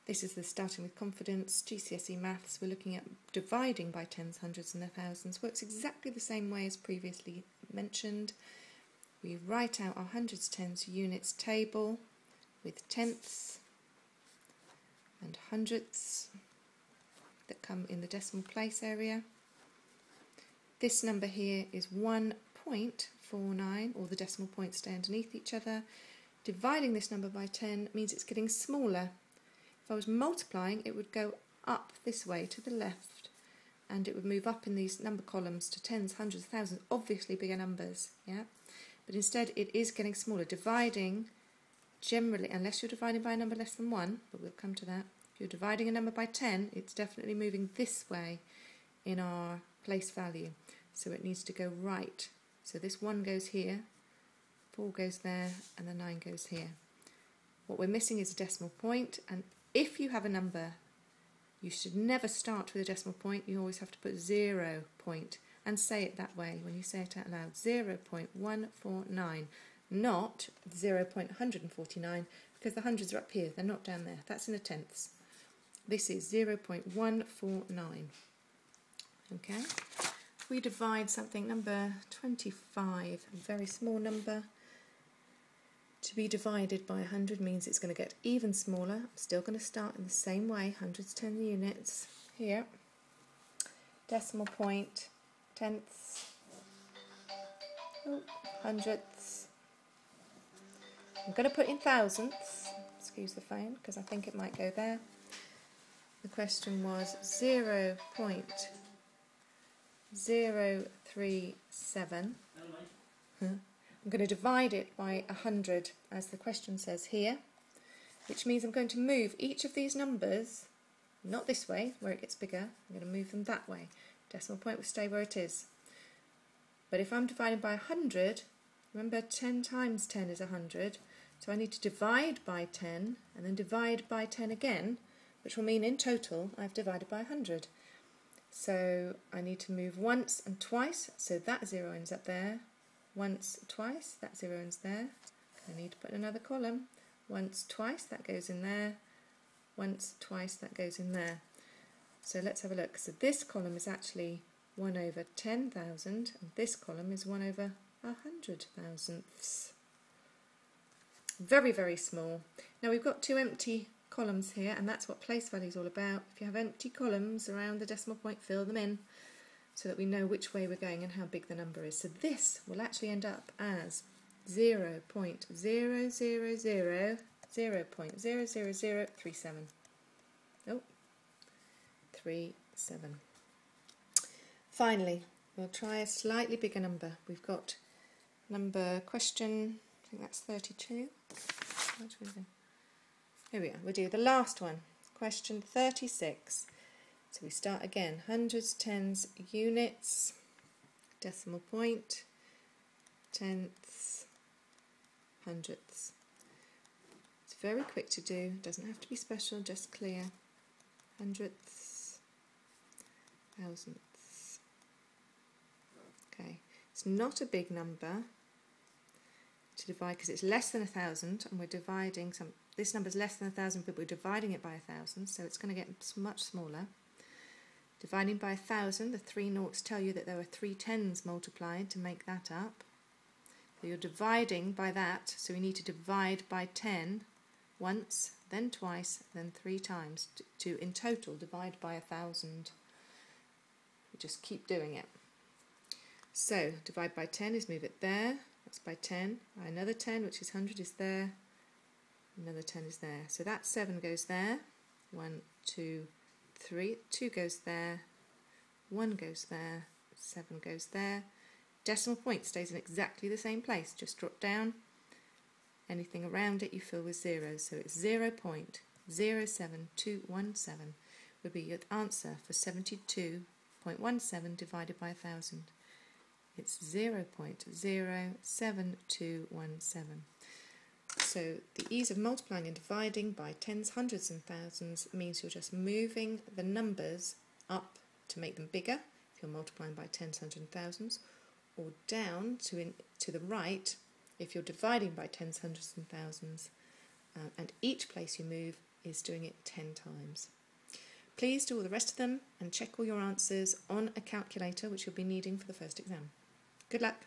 This is the Starting with Confidence GCSE Maths. We're looking at dividing by tens, hundreds and thousands. Works exactly the same way as previously mentioned. We write out our hundreds, tens, units table with tenths and hundredths that come in the decimal place area. This number here is 1.49, all the decimal points stay underneath each other. Dividing this number by 10 means it's getting smaller. If I was multiplying, it would go up this way to the left, and it would move up in these number columns to tens, hundreds, thousands, obviously bigger numbers, yeah? But instead it is getting smaller. Dividing, generally, unless you're dividing by a number less than 1, but we'll come to that, if you're dividing a number by 10, it's definitely moving this way in our place value. So it needs to go right. So this 1 goes here, 4 goes there, and the 9 goes here. What we're missing is a decimal point, and if you have a number, you should never start with a decimal point. You always have to put 0 point and say it that way when you say it out loud. 0.149, not 0.149, because the hundreds are up here, they're not down there. That's in the tenths. This is 0.149. Okay? If we divide something, number 25, a very small number, to be divided by 100 means it's going to get even smaller. I'm still going to start in the same way, hundreds, tens, units. Here, decimal point, tenths, hundredths. I'm going to put in thousandths, excuse the phone, because I think it might go there. The question was 0.037. I'm going to divide it by 100, as the question says here, which means I'm going to move each of these numbers, not this way, where it gets bigger, I'm going to move them that way. Decimal point will stay where it is. But if I'm dividing by 100, remember 10 times 10 is 100, so I need to divide by 10, and then divide by 10 again, which will mean in total I've divided by 100. So I need to move once and twice, so that 0 ends up there. Once, twice, that 0 ends there. I need to put another column. Once, twice, that goes in there. Once, twice, that goes in there. So let's have a look. So this column is actually 1 over 10,000, and this column is 1 over 100 thousandths. Very, very small. Now we've got two empty columns here, and that's what place value is all about. If you have empty columns around the decimal point, fill them in, so that we know which way we're going and how big the number is. So this will actually end up as 0.00037. Oh, 37. Finally, we'll try a slightly bigger number. We've got question, I think that's 32. Here we are, we'll do the last one, question 36. So we start again, hundreds, tens, units, decimal point, tenths, hundredths. It's very quick to do, doesn't have to be special, just clear. Hundredths, thousandths. Okay, it's not a big number to divide because it's less than 1,000, and we're dividing this number is less than 1,000, but we're dividing it by 1,000, so it's going to get much smaller. Dividing by 1,000, the 3 noughts tell you that there were 3 tens multiplied to make that up. So you're dividing by that, so we need to divide by 10 once, then twice, then 3 times to in total divide by 1,000. We just keep doing it. So divide by 10 is move it there, that's by 10. Another 10, which is 100, is there. Another 10 is there. So that 7 goes there. 1, 2, 3, 2 goes there, 1 goes there, 7 goes there. Decimal point stays in exactly the same place, just drop down. Anything around it you fill with zeros, so it's 0.07217 would be your answer for 72.17 divided by 1,000. It's 0.07217. So the ease of multiplying and dividing by tens, hundreds and thousands means you're just moving the numbers up to make them bigger, if you're multiplying by tens, hundreds and thousands, or down to the right if you're dividing by tens, hundreds and thousands. And each place you move is doing it 10 times. Please do all the rest of them and check all your answers on a calculator, which you'll be needing for the first exam. Good luck!